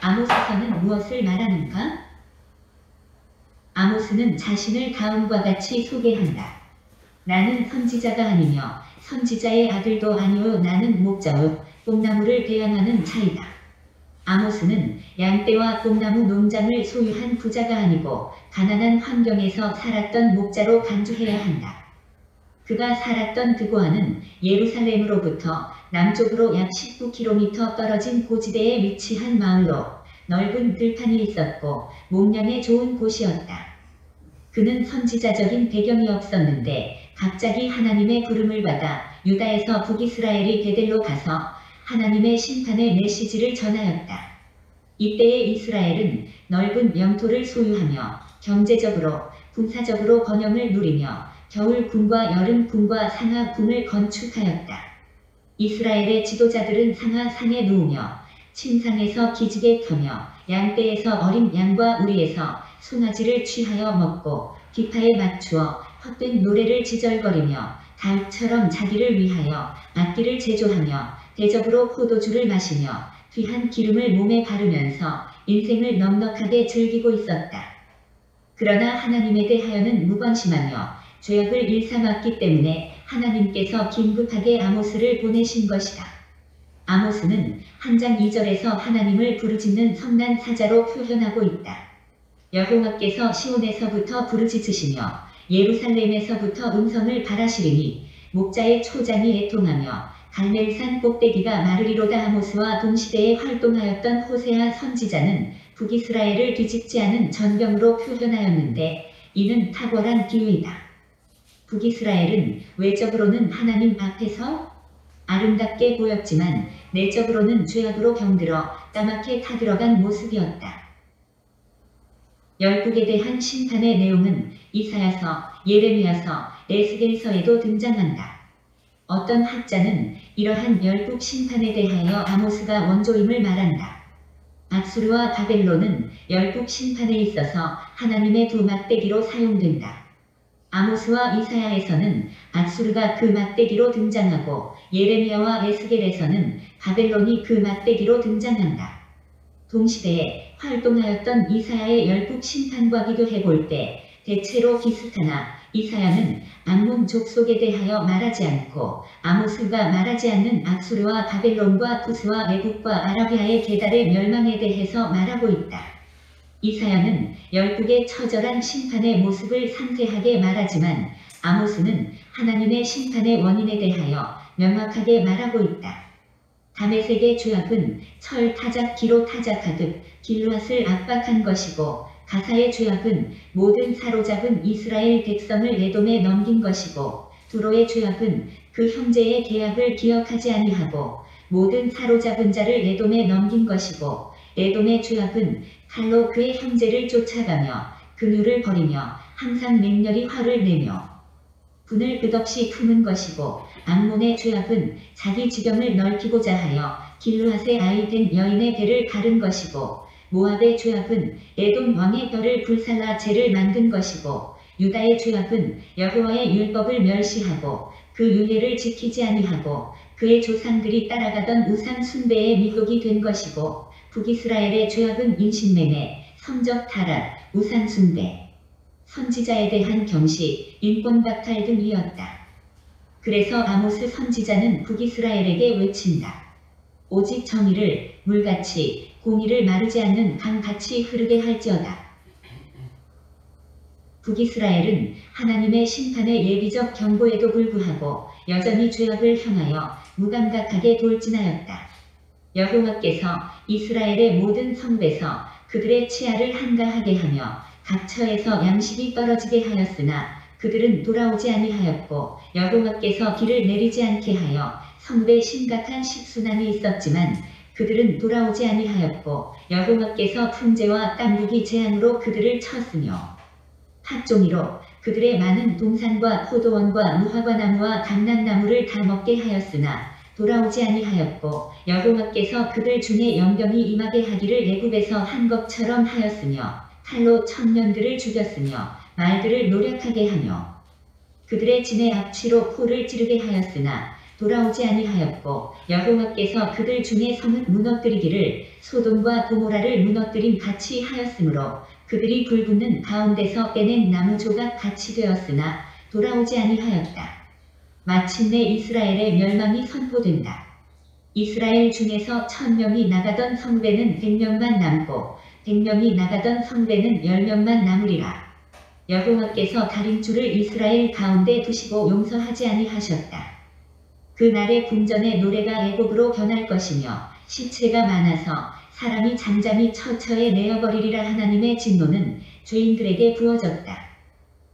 아모스서는 무엇을 말하는가? 아모스는 자신을 다음과 같이 소개한다. 나는 선지자가 아니며 선지자의 아들도 아니오. 나는 목자요 뽕나무를 배양하는 자이다. 아모스는 양떼와 뽕나무 농장을 소유한 부자가 아니고 가난한 환경에서 살았던 목자로 간주해야 한다. 그가 살았던 드고아는 예루살렘으로부터 남쪽으로 약 19km 떨어진 고지대에 위치한 마을로 넓은 들판이 있었고 목량에 좋은 곳이었다. 그는 선지자적인 배경이 없었는데 갑자기 하나님의 부름을 받아 유다에서 북이스라엘이 베델로 가서 하나님의 심판의 메시지를 전하였다. 이때의 이스라엘은 넓은 영토를 소유하며 경제적으로, 군사적으로 번영을 누리며 겨울궁과 여름궁과 상하궁을 건축하였다. 이스라엘의 지도자들은 상하산에 누우며 침상에서 기지개 켜며 양떼에서 어린 양과 우리에서 송아지를 취하여 먹고 기파에 맞추어 헛된 노래를 지절거리며 다윗처럼 자기를 위하여 악기를 제조하며 대접으로 포도주를 마시며 귀한 기름을 몸에 바르면서 인생을 넉넉하게 즐기고 있었다. 그러나 하나님에 대하여는 무관심하며 죄악을 일삼았기 때문에 하나님께서 긴급하게 아모스를 보내신 것이다. 아모스는 한 장 2절에서 하나님을 부르짖는 성난 사자로 표현하고 있다. 여호와께서 시온에서부터 부르짖으시며 예루살렘에서부터 음성을 발하시리니 목자의 초장이 애통하며 갈멜산 꼭대기가 마르리로다. 아모스와 동시대에 활동하였던 호세아 선지자는 북이스라엘을 뒤집지 않은 전병으로 표현하였는데 이는 탁월한 비유이다. 북이스라엘은 외적으로는 하나님 앞에서 아름답게 보였지만 내적으로는 죄악으로 병들어 까맣게 타들어간 모습이었다. 열국에 대한 심판의 내용은 이사야서, 예레미야서, 에스겔서에도 등장한다. 어떤 학자는 이러한 열국 심판에 대하여 아모스가 원조임을 말한다. 아수르와 바벨론은 열국 심판에 있어서 하나님의 두 막대기로 사용된다. 아모스와 이사야에서는 아수르가 그 막대기로 등장하고 예레미야와 에스겔에서는 바벨론이 그 막대기로 등장한다. 동시대에 활동하였던 이사야의 열국 심판과 비교해 볼 때 대체로 비슷하나 이사야는 암몬 족속에 대하여 말하지 않고 아모스가 말하지 않는 아수르와 바벨론과 구스와 애국과 아라비아의 계달의 멸망에 대해서 말하고 있다. 이사야는 열국의 처절한 심판의 모습을 상세하게 말하지만 아모스는 하나님의 심판의 원인에 대하여 명확하게 말하고 있다. 다메섹의 죄악은 철 타작기로 타작하듯 길앗을 압박한 것이고 가사의 죄악은 모든 사로잡은 이스라엘 백성을 에돔에 넘긴 것이고 두로의 죄악은 그 형제의 계약을 기억하지 아니하고 모든 사로잡은 자를 에돔에 넘긴 것이고 에돔의 죄악은 칼로 그의 형제를 쫓아가며 근유를 버리며 항상 맹렬히 화를 내며 분을 끝없이 품은 것이고 암몬의 죄악은 자기 지경을 넓히고자 하여 길르앗의 아이 된 여인의 배를 가른 것이고 모압의 죄악은 에돔 왕의 뼈를 불살라 죄를 만든 것이고 유다의 죄악은 여호와의 율법을 멸시하고 그 율례를 지키지 아니하고 그의 조상들이 따라가던 우상 숭배의 미혹이 된 것이고 북이스라엘의 죄악은 인신매매, 성적 타락, 우상 숭배, 선지자에 대한 경시, 인권 박탈 등이었다. 그래서 아모스 선지자는 북이스라엘에게 외친다. 오직 정의를 물같이 공의를 마르지 않는 강같이 흐르게 할지어다. 북이스라엘은 하나님의 심판의 예비적 경고에도 불구하고 여전히 죄악을 향하여 무감각하게 돌진하였다. 여호와께서 이스라엘의 모든 성읍에서 그들의 치아를 한가하게 하며 각처에서 양식이 떨어지게 하였으나 그들은 돌아오지 아니하였고 여호와께서 비를 내리지 않게 하여 성읍에 심각한 식수난이 있었지만 그들은 돌아오지 아니하였고 여호와께서 풍제와 땀부기 재앙으로 그들을 쳤으며 팥종이로 그들의 많은 동산과 포도원과 무화과나무와 감람나무를 다 먹게 하였으나 돌아오지 아니하였고 여호와께서 그들 중에 연병이 임하게 하기를 애굽에서 한 것처럼 하였으며 칼로 천년들을 죽였으며 말들을 노력하게 하며 그들의 진의 악취로 코를 찌르게 하였으나 돌아오지 아니하였고 여호와께서 그들 중에 성은 무너뜨리기를 소돔과 고모라를 무너뜨림 같이 하였으므로 그들이 불붙는 가운데서 빼낸 나무 조각 같이 되었으나 돌아오지 아니하였다. 마침내 이스라엘의 멸망이 선포된다. 이스라엘 중에서 1000명이 나가던 성배는 100명만 남고 100명이 나가던 성배는 10명만 남으리라. 여호와께서 다림줄을 이스라엘 가운데 두시고 용서하지 아니하셨다. 그날의 궁전의 노래가 애곡으로 변할 것이며 시체가 많아서 사람이 잠잠히 처처에 내어버리리라. 하나님의 진노는 죄인들에게 부어졌다.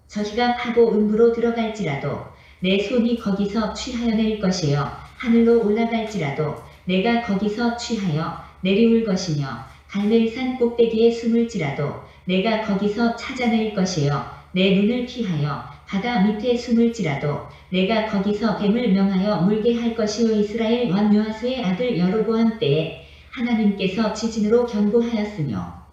저희가 파고 음부로 들어갈지라도 내 손이 거기서 취하여낼 것이요 하늘로 올라갈지라도 내가 거기서 취하여 내리올 것이며 갈멜산 꼭대기에 숨을지라도 내가 거기서 찾아낼 것이요 내 눈을 피하여 바다 밑에 숨을지라도 내가 거기서 뱀을 명하여 물게 할 것이요. 이스라엘 왕 요아스의 아들 여로보암 때에 하나님께서 지진으로 경고하였으며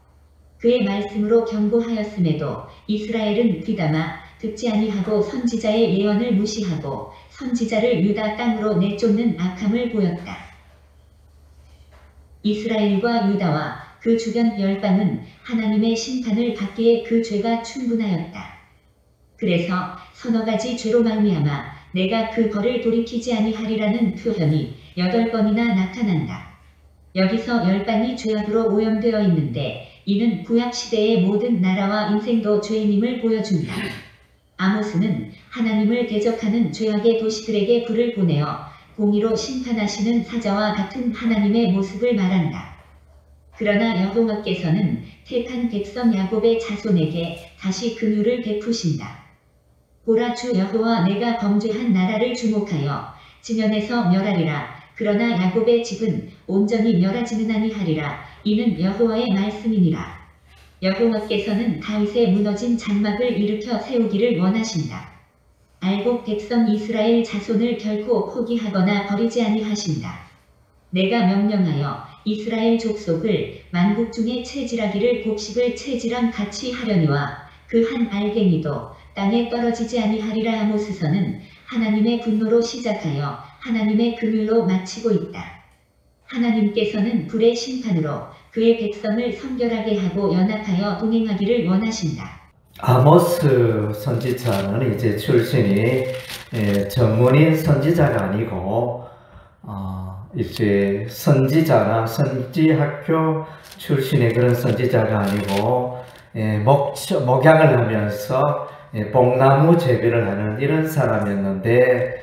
그의 말씀으로 경고하였음에도 이스라엘은 귀담아 듣지 아니하고 선지자의 예언을 무시하고 선지자를 유다 땅으로 내쫓는 악함을 보였다. 이스라엘과 유다와 그 주변 열방은 하나님의 심판을 받기에 그 죄가 충분하였다. 그래서 서너 가지 죄로 말미암아 내가 그 벌을 돌이키지 아니하리라는 표현이 8번이나 나타난다. 여기서 열방이 죄악으로 오염되어 있는데 이는 구약시대의 모든 나라와 인생도 죄인임을 보여준다. 아모스는 하나님을 대적하는 죄악의 도시들에게 불을 보내어 공의로 심판하시는 사자와 같은 하나님의 모습을 말한다. 그러나 여호와께서는 택한 백성 야곱의 자손에게 다시 긍휼을 베푸신다. 보라, 주 여호와 내가 범죄한 나라를 주목하여 지면에서 멸하리라. 그러나 야곱의 집은 온전히 멸하지는 아니하리라. 이는 여호와의 말씀이니라. 여호와께서는 다윗의 무너진 장막을 일으켜 세우기를 원하신다. 알곡 백성 이스라엘 자손을 결코 포기하거나 버리지 아니하신다. 내가 명령하여 이스라엘 족속을 만국 중에 채질하기를 곡식을 채질함 같이 하려니와 그 한 알갱이도 땅에 떨어지지 아니하리라. 아모스서는 하나님의 분노로 시작하여 하나님의 긍휼로 마치고 있다. 하나님께서는 불의 심판으로 그의 백성을 성결하게 하고 연합하여 동행하기를 원하신다. 아모스 선지자는 이제 출신이 전문인 선지자가 아니고 이제 선지자나 선지학교 출신의 그런 선지자가 아니고 목양을 하면서 뽕나무 재배를 하는 이런 사람이었는데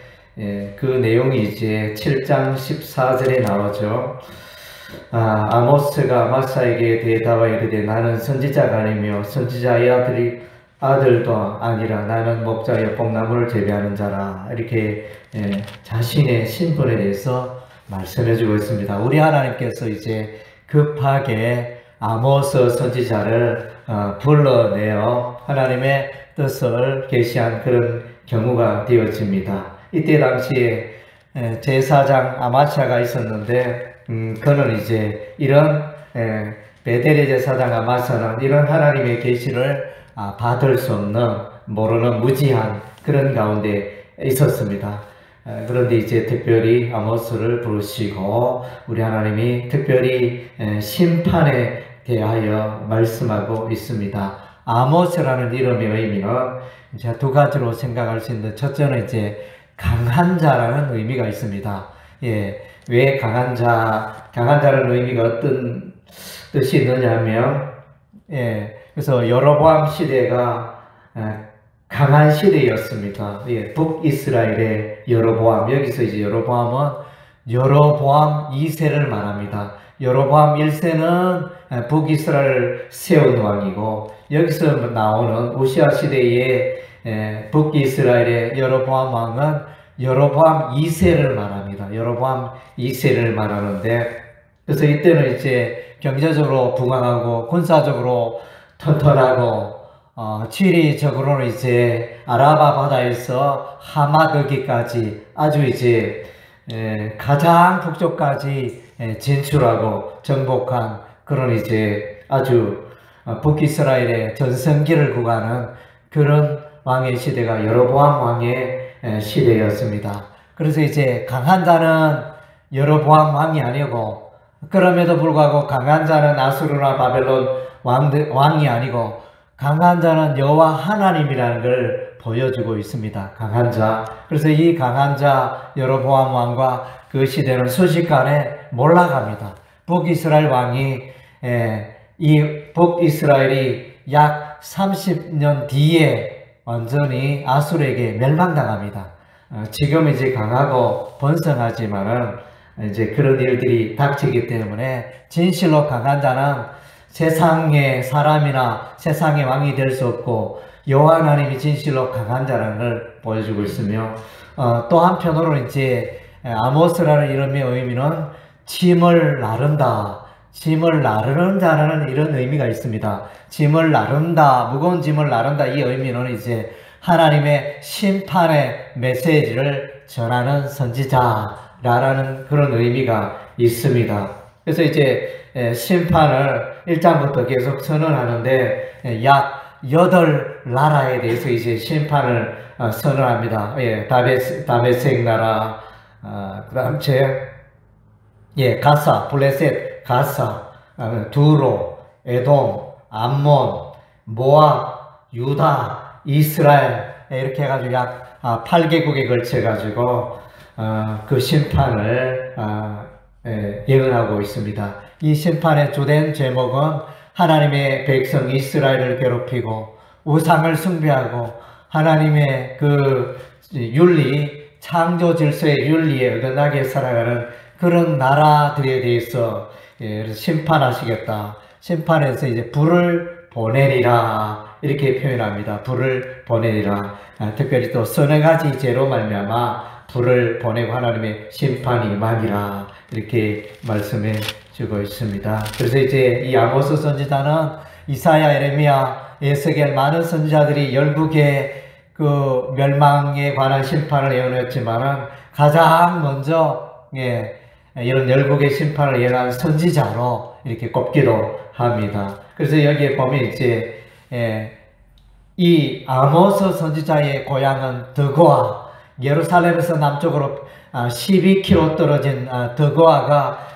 그 내용이 이제 7장 14절에 나오죠. 아모스가 아마사에게 대답하여 이르되 나는 선지자가 아니며 선지자의 아들도 아니라 나는 목자여 뽕나무를 재배하는 자라. 이렇게 자신의 신분에 대해서 말씀해 주고 있습니다. 우리 하나님께서 이제 급하게 아모스 선지자를 불러내어 하나님의 뜻을 계시한 그런 경우가 되어집니다. 이때 당시에 제사장 아마샤가 있었는데 그는 이제 이런 베델의 제사장 아마샤는 이런 하나님의 계시를 받을 수 없는 모르는 무지한 그런 가운데 있었습니다. 그런데 이제 특별히 아모스를 부르시고 우리 하나님이 특별히 심판에 대하여 말씀하고 있습니다. 아모스라는 이름의 의미는 이제 두 가지로 생각할 수 있는데, 첫째는 이제 강한 자라는 의미가 있습니다. 왜 강한 자라는 의미가 어떤 뜻이 있느냐면, 그래서 여로보암 시대가 강한 시대였습니다. 북이스라엘의 여로보암, 여기서 이제 여로보암은 여로보암 2세를 말합니다. 여로보암 1세는 북이스라엘을 세운 왕이고, 여기서 나오는 우시아 시대의 북이스라엘의 여로보암 왕은 여로보암 2세를 말합니다. 여로보암 2세를 말하는데, 그래서 이때는 이제 경제적으로 부강하고 군사적으로 튼튼하고 지리적으로는 이제 아라바 바다에서 하마 거기까지 아주 이제 가장 북쪽까지 진출하고 정복한 그런 이제 아주 북이스라엘의 전성기를 구가는 그런 왕의 시대가 여로보암 왕의 시대였습니다. 그래서 이제 강한 자는 여로보암 왕이 아니고, 그럼에도 불구하고 강한 자는 아수르나 바벨론 왕이 아니고 강한 자는 여호와 하나님이라는 걸 보여주고 있습니다. 강한 자. 그래서 이 강한 자 여로보암 왕과 그 시대는 순식간에 몰락합니다. 북이스라엘 왕이 이 북이스라엘이 약 30년 뒤에 완전히 아수르에게 멸망당합니다. 지금 이제 강하고 번성하지만은 이제 그런 일들이 닥치기 때문에 진실로 강한 자는 세상의 사람이나 세상의 왕이 될 수 없고 여호와 하나님이 진실로 강한 자라는 걸 보여주고 있으며, 또 한편으로 이제 아모스라는 이름의 의미는 짐을 나른다, 짐을 나르는 자라는 이런 의미가 있습니다. 짐을 나른다, 무거운 짐을 나른다, 이 의미는 이제 하나님의 심판의 메시지를 전하는 선지자라는 그런 의미가 있습니다. 그래서 이제 심판을 1장부터 계속 선언하는데 약 8나라에 대해서 이제 심판을 선언합니다. 다메섹 나라, 그 다음 가사, 블레셋, 가사, 두로, 에돔, 암몬, 모압, 유다, 이스라엘, 이렇게 해가지고 약 8개국에 걸쳐가지고 그 심판을 예언하고 있습니다. 이 심판의 주된 제목은 하나님의 백성 이스라엘을 괴롭히고 우상을 숭배하고 하나님의 그 윤리, 창조 질서의 윤리에 어긋나게 살아가는 그런 나라들에 대해서 심판하시겠다. 심판해서 이제 불을 보내리라, 이렇게 표현합니다. 불을 보내리라. 특별히 또 서너 가지 죄로 말미암아 불을 보내고 하나님의 심판이 임하리라, 이렇게 말씀해 주고 있습니다. 그래서 이제 이 아모스 선지자는 이사야, 에레미야, 에스겔 많은 선지자들이 열국의 그 멸망에 관한 심판을 예언했지만은 가장 먼저 이런 열국의 심판을 예언한 선지자로 이렇게 꼽기도 합니다. 그래서 여기에 보면 이제 이 아모스 선지자의 고향은 드고아, 예루살렘에서 남쪽으로 12km 떨어진 드고아가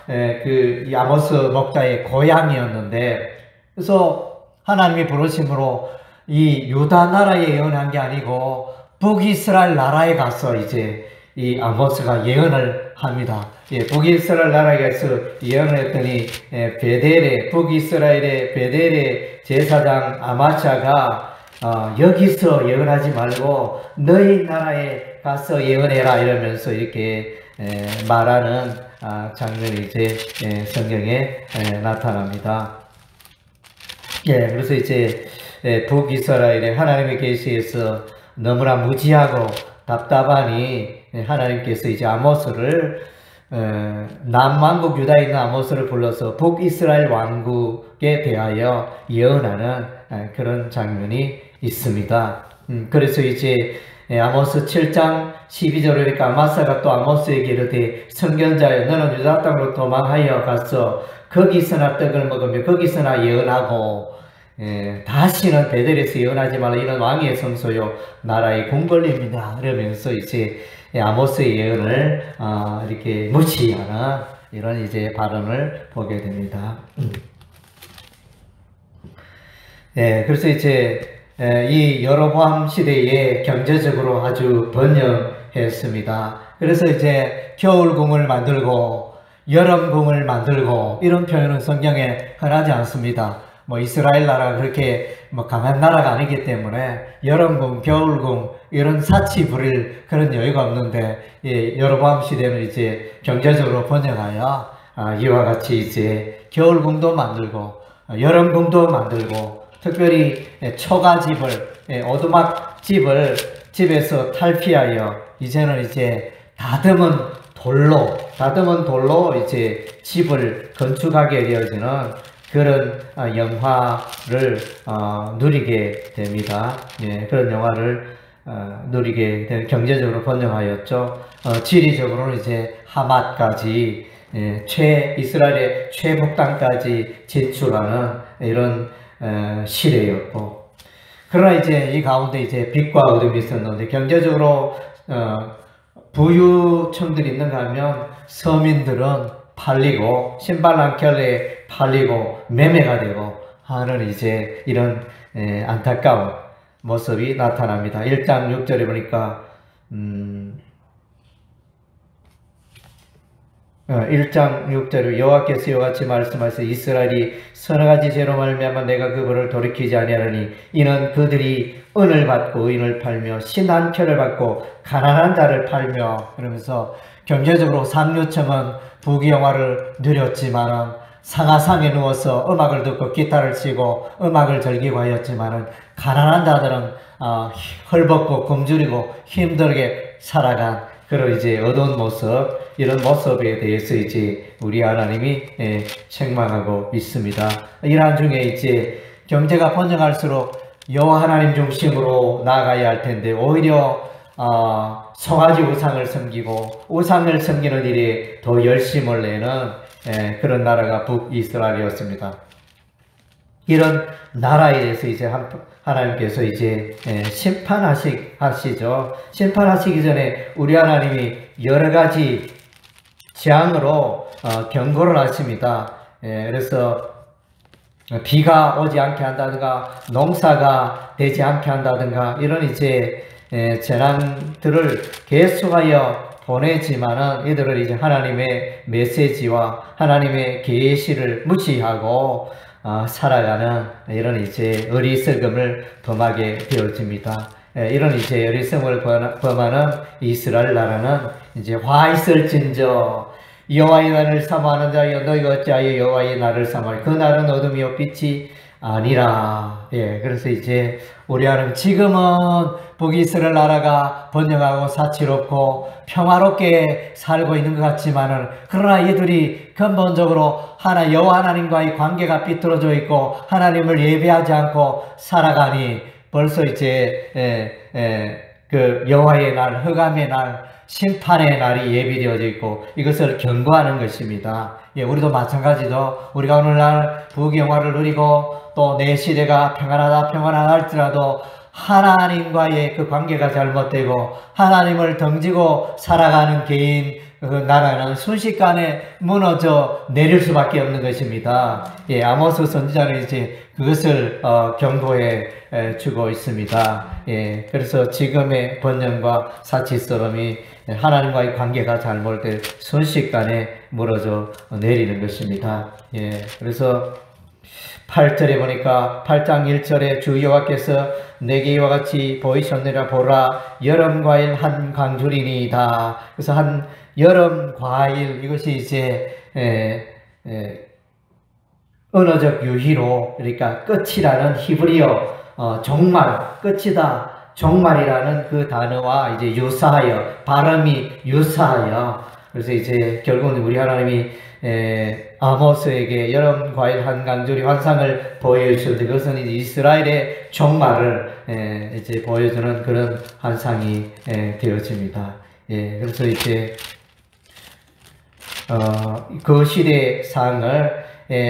이 아모스 목자의 고향이었는데, 그래서 하나님이 부르심으로 이 유다 나라에 예언한 게 아니고 북이스라엘 나라에 가서 이제 이 아모스가 예언을 합니다. 북이스라엘 나라에 가서 예언을 했더니 북이스라엘의 베델의 제사장 아마샤가 여기서 예언하지 말고 너희 나라에 가서 예언해라, 이러면서 이렇게 말하는 장면이 이제 성경에 나타납니다. 그래서 이제 북이스라엘의 하나님의 계시에서 너무나 무지하고 답답하니 하나님께서 이제 아모스를 남왕국 유다에 있는 아모스를 불러서 북이스라엘 왕국에 대하여 예언하는 그런 장면이 있습니다. 그래서 이제 아모스 7장 12절에 아마사가 또 아모스에게 이르되 선견자여 너는 유다 땅으로 도망하여 가서 거기서나 떡을 먹으며 거기서나 예언하고 다시는 베델에서 예언하지 말라. 이는 왕의 성소요 나라의 궁궐입니다. 그러면서 이제 아모스의 예언을 이렇게 무시하는 이런 이제 발언을 보게 됩니다. 그래서 이제 이 여로보암 시대에 경제적으로 아주 번영했습니다. 그래서 이제 겨울궁을 만들고 여름궁을 만들고 이런 표현은 성경에 흔하지 않습니다. 뭐 이스라엘 나라가 그렇게 뭐 강한 나라가 아니기 때문에 여름궁, 겨울궁 이런 사치 부릴 그런 여유가 없는데, 여로보암 시대는 이제 경제적으로 번영하여 이와 같이 이제 겨울궁도 만들고 여름궁도 만들고, 특별히 초가집을, 오두막집을 집에서 탈피하여 이제는 이제 다듬은 돌로 이제 집을 건축하게 되어지는 그런 영화를 누리게 됩니다. 그런 영화를 누리게 된, 경제적으로 번영하였죠. 지리적으로는 이제 하맛까지, 이스라엘의 최북단까지 진출하는 이런 시대였고, 그러나 이제 이 가운데 이제 빛과 어둠이 있었는데, 경제적으로 부유층들이 있는가 하면 서민들은 팔리고 신발 한 켤레 팔리고 매매가 되고 하는 이제 이런 안타까운 모습이 나타납니다. 1장 6절에 보니까 1장 6절에 여호와께서 이와같이 말씀하시되 이스라엘이 서너 가지 죄로 말미암아 내가 그 벌을 돌이키지 아니하리니 이는 그들이 은을 받고 의인을 팔며 신 한 켤을 받고 가난한 자를 팔며, 그러면서 경제적으로 상류층은 부귀영화를 누렸지만은 상하상에 누워서 음악을 듣고 기타를 치고 음악을 즐기고 하였지만은 가난한 자들은 헐벗고 굶주리고 힘들게 살아간 그런 이제 어두운 모습, 이런 모습에 대해서 이제 우리 하나님이 책망하고 있습니다. 이러한 중에 이제 경제가 번영할수록 여호와 하나님 중심으로 나아가야 할 텐데 오히려 송아지 우상을 섬기고 우상을 섬기는 일에 더 열심을 내는 그런 나라가 북이스라엘이었습니다. 이런 나라에 대해서 이제 하나님께서 이제 심판하시죠. 심판하시기 전에 우리 하나님이 여러 가지 재앙으로 경고를 하십니다. 그래서 비가 오지 않게 한다든가 농사가 되지 않게 한다든가 이런 이제 재난들을 계속하여 보내지만은 이들을 이제 하나님의 메시지와 하나님의 계시를 무시하고 살아가는 이런 이제 어리석음을 범하게 되어집니다. 이런 이제 어리석음을 범하는 이스라엘 나라는 이제 화 있을진저 여호와의 날을 사모하는 자여 너희가 어찌하여 여호와의 날을 사모하리 그 날은 어둠이요 빛이 아니라. 그래서 이제 우리 하나님 지금은 북이스라엘 나라가 번영하고 사치롭고 평화롭게 살고 있는 것 같지만은 그러나 이들이 근본적으로 여호와 하나님과의 관계가 삐뚤어져 있고 하나님을 예배하지 않고 살아가니 벌써 이제 그 여호와의 날, 흑암의 날, 심판의 날이 예비되어져 있고 이것을 경고하는 것입니다. 우리도 마찬가지로 우리가 오늘날 부귀영화를 누리고 또 내 시대가 평안하다 할지라도 하나님과의 그 관계가 잘못되고 하나님을 등지고 살아가는 개인 그 나라는 순식간에 무너져 내릴 수밖에 없는 것입니다. 아모스 선지자는 이제 그것을 경고해 주고 있습니다. 그래서 지금의 번영과 사치스러움이 하나님과의 관계가 잘못될 순식간에 무너져 내리는 것입니다. 그래서 8절에 보니까 8장 1절에 주 여호와께서 내게 이와 같이 보이셨느라 보라 여름 과일 한 강줄이니이다. 그래서 한 여름 과일 이것이 이제 언어적 유희로 그러니까 끝이라는 히브리어 종말 끝이다 종말이라는 그 단어와 이제 유사하여 발음이 유사하여 그래서 이제 결국은 우리 하나님이 아모스에게 여름 과일 한 강줄이 환상을 보여주셨는데 그것은 이제 이스라엘의 종말을 이제 보여주는 그런 환상이 되어집니다. 그래서 이제 그 시대 상을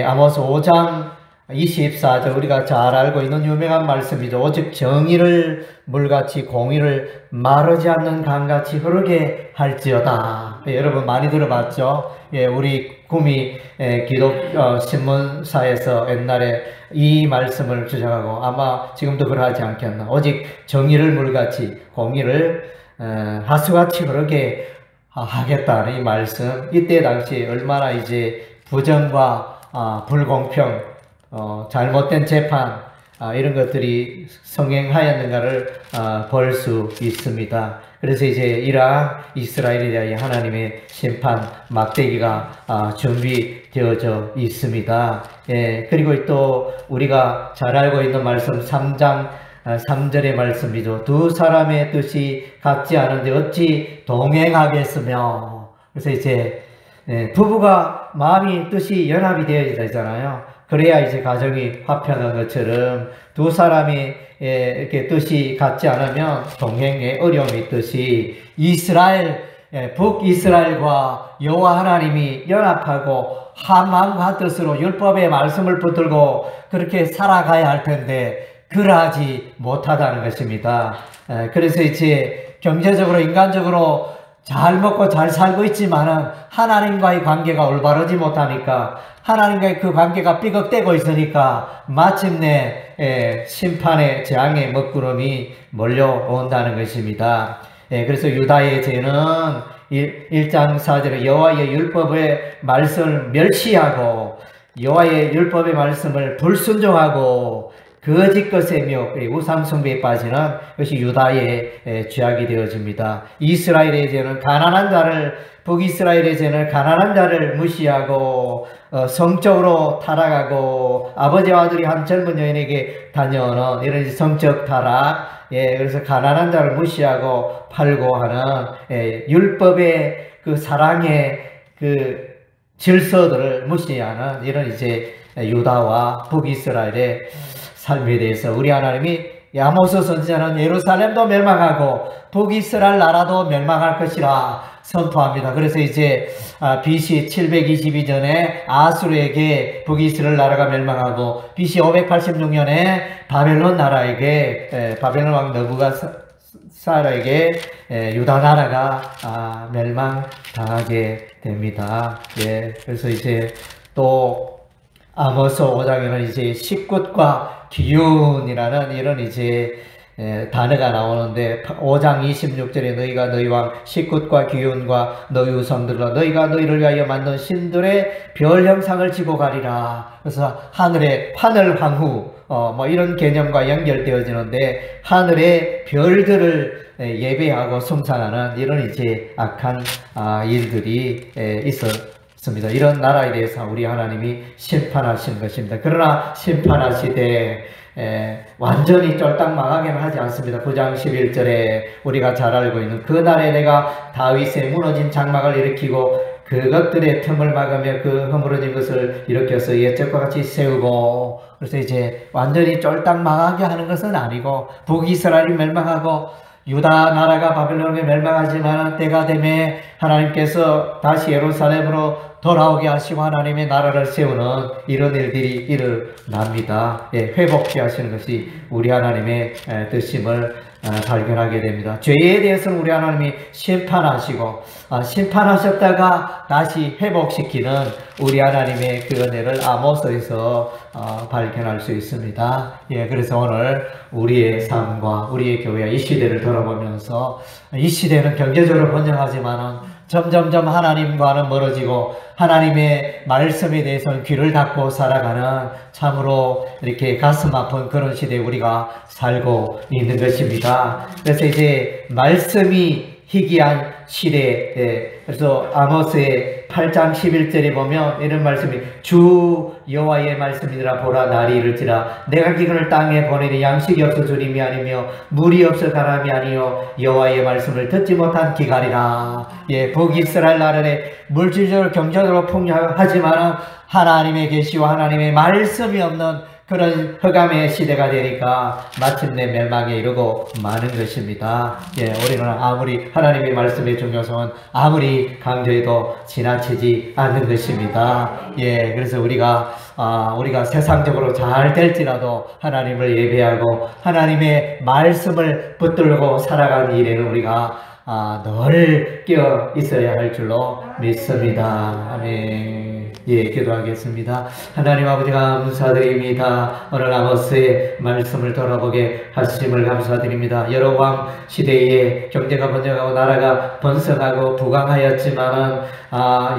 아모스 5장 24절 우리가 잘 알고 있는 유명한 말씀이죠. 오직 정의를 물같이 공의를 마르지 않는 강같이 흐르게 할지어다. 여러분 많이 들어봤죠? 우리 구미 기독 신문사에서 옛날에 이 말씀을 주장하고 아마 지금도 그러하지 않겠나. 오직 정의를 물같이 공의를 하수같이 흐르게 하겠다는 이 말씀. 이때 당시 얼마나 이제 부정과 불공평 잘못된 재판 이런 것들이 성행하였는가를 볼 수 있습니다. 그래서 이제 이러한 이스라엘에 대하여 하나님의 심판 막대기가 준비되어져 있습니다. 그리고 또 우리가 잘 알고 있는 말씀 3장 3절의 말씀이죠. 두 사람의 뜻이 같지 않은데 어찌 동행하겠으며. 그래서 이제 부부가 마음이 뜻이 연합이 되어야 되잖아요. 그래야 이제 가정이 화평한 것처럼 두 사람이 이렇게 뜻이 같지 않으면 동행에 어려움이 있듯이 북이스라엘과 여호와 하나님이 연합하고 한 마음과 한 뜻으로 율법의 말씀을 붙들고 그렇게 살아가야 할 텐데 그러하지 못하다는 것입니다. 그래서 이제 경제적으로 인간적으로 잘 먹고 잘 살고 있지만은 하나님과의 관계가 올바르지 못하니까 하나님과의 그 관계가 삐걱대고 있으니까 마침내 심판의 재앙의 먹구름이 몰려온다는 것입니다. 그래서 유다의 죄는 1장 4절에 여호와의 율법의 말씀을 멸시하고 여호와의 율법의 말씀을 불순종하고 거짓 것에 미혹 그리고 우상 숭배에 빠지는 것이 유다의 죄악이 되어집니다. 이스라엘의 죄는 가난한 자를 북이스라엘의 죄는 가난한 자를 무시하고 성적으로 타락하고 아버지와 아들이 한 젊은 여인에게 다녀오는 이런 성적 타락, 그래서 가난한 자를 무시하고 팔고 하는 율법의 그 사랑의 그 질서들을 무시하는 이런 이제 유다와 북이스라엘의 삶에 대해서 우리 하나님이 아모스 선지자는 예루살렘도 멸망하고 북이스라엘 나라도 멸망할 것이라 선포합니다. 그래서 이제 BC 722년에 아수르에게 북이스라엘 나라가 멸망하고 BC 586년에 바벨론 나라에게 바벨론 왕 느부갓네살에게 유다 나라가 멸망당하게 됩니다. 그래서 이제 또 아모스 5장에는 이제 식굿과 기운이라는 이런 이제 단어가 나오는데 5장 26절에 너희가 너희 왕 식굿과 기운과 너희 우상들과 너희가 너희를 위하여 만든 신들의 별 형상을 지고 가리라. 그래서 하늘의 하늘 황후 뭐 이런 개념과 연결되어지는데 하늘의 별들을 예배하고 숭상하는 이런 이제 악한 일들이 있었습니다. 이런 나라에 대해서 우리 하나님이 심판하신 것입니다. 그러나 심판하시되 완전히 쫄딱 망하게는 하지 않습니다. 9장 11절에 우리가 잘 알고 있는 그날에 내가 다윗의 무너진 장막을 일으키고 그것들의 틈을 막으며 그 허물어진 것을 일으켜서 옛적과 같이 세우고, 그래서 이제 완전히 쫄딱 망하게 하는 것은 아니고 북이스라엘이 멸망하고 유다 나라가 바벨론에 멸망하지만 때가 되매 하나님께서 다시 예루살렘으로 돌아오게 하시고 하나님의 나라를 세우는 이런 일들이 일어납니다. 회복케 하시는 것이 우리 하나님의 뜻임을 발견하게 됩니다. 죄에 대해서는 우리 하나님이 심판하시고 심판하셨다가 다시 회복시키는 우리 하나님의 그 은혜를 아모스에서 발견할 수 있습니다. 그래서 오늘 우리의 삶과 우리의 교회 이 시대를 돌아보면서 이 시대는 경제적으로 번영하지만은 점점점 하나님과는 멀어지고 하나님의 말씀에 대해서는 귀를 닫고 살아가는 참으로 이렇게 가슴 아픈 그런 시대에 우리가 살고 있는 것입니다. 그래서 이제 말씀이 희귀한 시대에 그래서 아모스의 8장 11절에 보면 이런 말씀이 주 여호와의 말씀이니라 보라 날이 이를지라 내가 기근을 땅에 보내니 양식이 없어 주림이 아니며 물이 없어 가람이 아니요 여호와의 말씀을 듣지 못한 기갈이라. 북이스라엘 나라에 물질적으로 경제적으로 풍요하지만 하나님의 계시와 하나님의 말씀이 없는 그런 흑암의 시대가 되니까 마침내 멸망에 이르고 마는 것입니다. 우리는 아무리 하나님의 말씀의 중요성은 아무리 강조해도 지나치지 않는 것입니다. 그래서 우리가 세상적으로 잘 될지라도 하나님을 예배하고 하나님의 말씀을 붙들고 살아가는 일에는 우리가 늘 끼어 있어야 할 줄로 믿습니다. 아멘. 기도하겠습니다. 하나님 아버지 감사드립니다. 오늘 아모스의 말씀을 돌아보게 하심을 감사드립니다. 여러 왕 시대에 경제가 번영하고 나라가 번성하고 부강하였지만은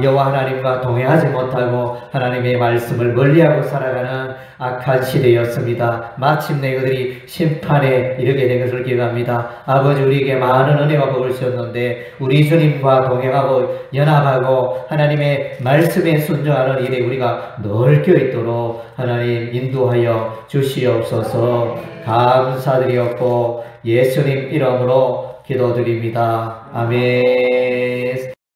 여호와 하나님과 동행하지 못하고 하나님의 말씀을 멀리하고 살아가는 악한 시대였습니다. 마침내 그들이 심판에 이르게 된 것을 기억합니다. 아버지 우리에게 많은 은혜와 복을 주셨는데 우리 주님과 동행하고 연합하고 하나님의 말씀에 순종하는 일에 우리가 늘 껴있도록 하나님 인도하여 주시옵소서. 감사드리옵고 예수님 이름으로 기도드립니다. 아멘.